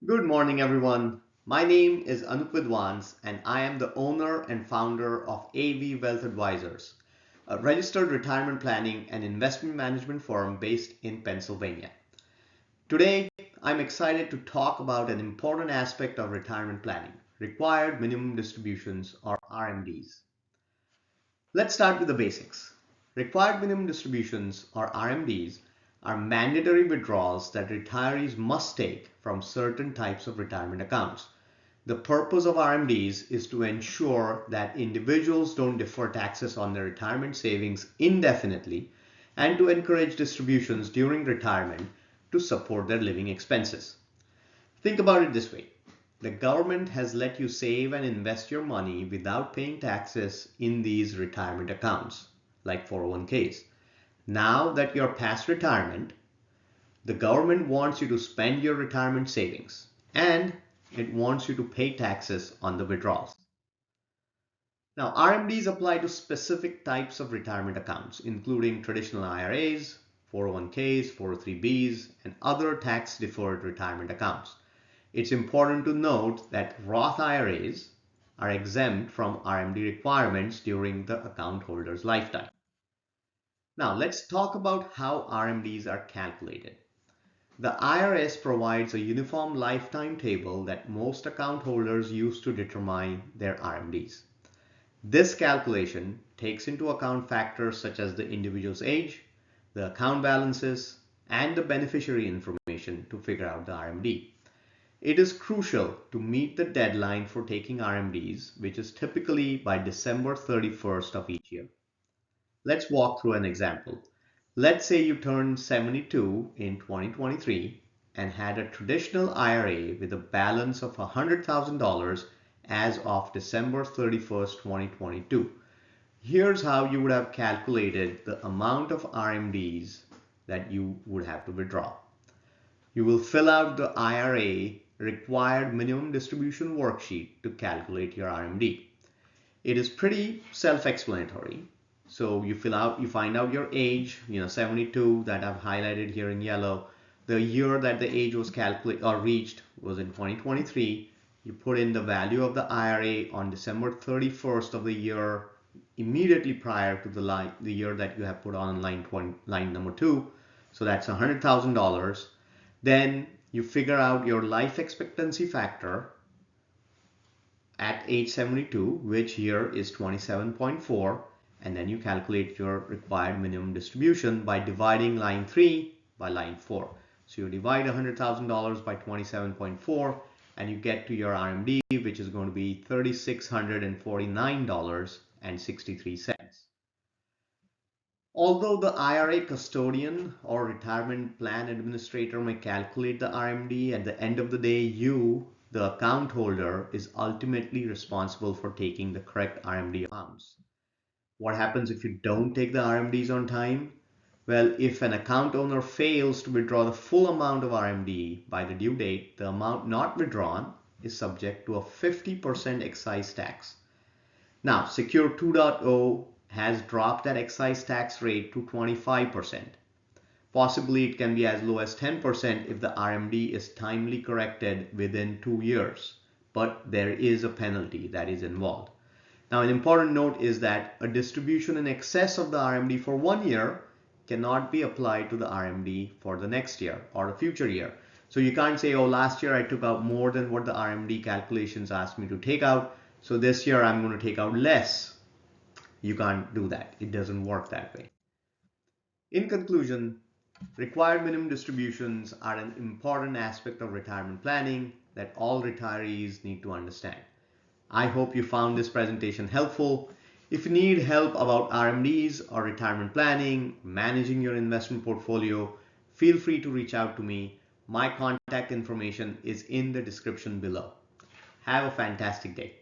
Good morning, everyone. My name is Withdrawals, and I am the owner and founder of AV Wealth Advisors, a registered retirement planning and investment management firm based in Pennsylvania. Today, I'm excited to talk about an important aspect of retirement planning, required minimum distributions or RMDs. Let's start with the basics. Required minimum distributions or RMDs are mandatory withdrawals that retirees must take from certain types of retirement accounts. The purpose of RMDs is to ensure that individuals don't defer taxes on their retirement savings indefinitely and to encourage distributions during retirement to support their living expenses. Think about it this way. The government has let you save and invest your money without paying taxes in these retirement accounts, like 401ks. Now that you're past retirement, the government wants you to spend your retirement savings and it wants you to pay taxes on the withdrawals. Now, RMDs apply to specific types of retirement accounts, including traditional IRAs, 401ks, 403bs, and other tax deferred retirement accounts. It's important to note that Roth IRAs are exempt from RMD requirements during the account holder's lifetime. Now, let's talk about how RMDs are calculated. The IRS provides a uniform lifetime table that most account holders use to determine their RMDs. This calculation takes into account factors such as the individual's age, the account balances, and the beneficiary information to figure out the RMD. It is crucial to meet the deadline for taking RMDs, which is typically by December 31st of each year. Let's walk through an example. Let's say you turned 72 in 2023 and had a traditional IRA with a balance of $100,000 as of December 31st, 2022. Here's how you would have calculated the amount of RMDs that you would have to withdraw. You will fill out the IRA required minimum distribution worksheet to calculate your RMD. It is pretty self-explanatory. So you find out your age, 72 that I've highlighted here in yellow. The year that the age was calculated or reached was in 2023. You put in the value of the IRA on December 31st of the year immediately prior to the year that you have put on line number 2. So that's $100,000. Then you figure out your life expectancy factor at age 72, which here is 27.4, and then you calculate your required minimum distribution by dividing line 3 by line 4. So you divide $100,000 by 27.4 and you get to your RMD, which is going to be $3,649.63. Although the IRA custodian or retirement plan administrator may calculate the RMD, at the end of the day, you, the account holder, is ultimately responsible for taking the correct RMD amounts. What happens if you don't take the RMDs on time? Well, if an account owner fails to withdraw the full amount of RMD by the due date, the amount not withdrawn is subject to a 50% excise tax. Now, Secure 2.0 has dropped that excise tax rate to 25%. Possibly it can be as low as 10% if the RMD is timely corrected within 2 years, but there is a penalty that is involved. Now, an important note is that a distribution in excess of the RMD for 1 year cannot be applied to the RMD for the next year or a future year. So you can't say, oh, last year I took out more than what the RMD calculations asked me to take out, so this year I'm going to take out less. You can't do that. It doesn't work that way. In conclusion, required minimum distributions are an important aspect of retirement planning that all retirees need to understand. I hope you found this presentation helpful. If you need help about RMDs or retirement planning, managing your investment portfolio, feel free to reach out to me. My contact information is in the description below. Have a fantastic day.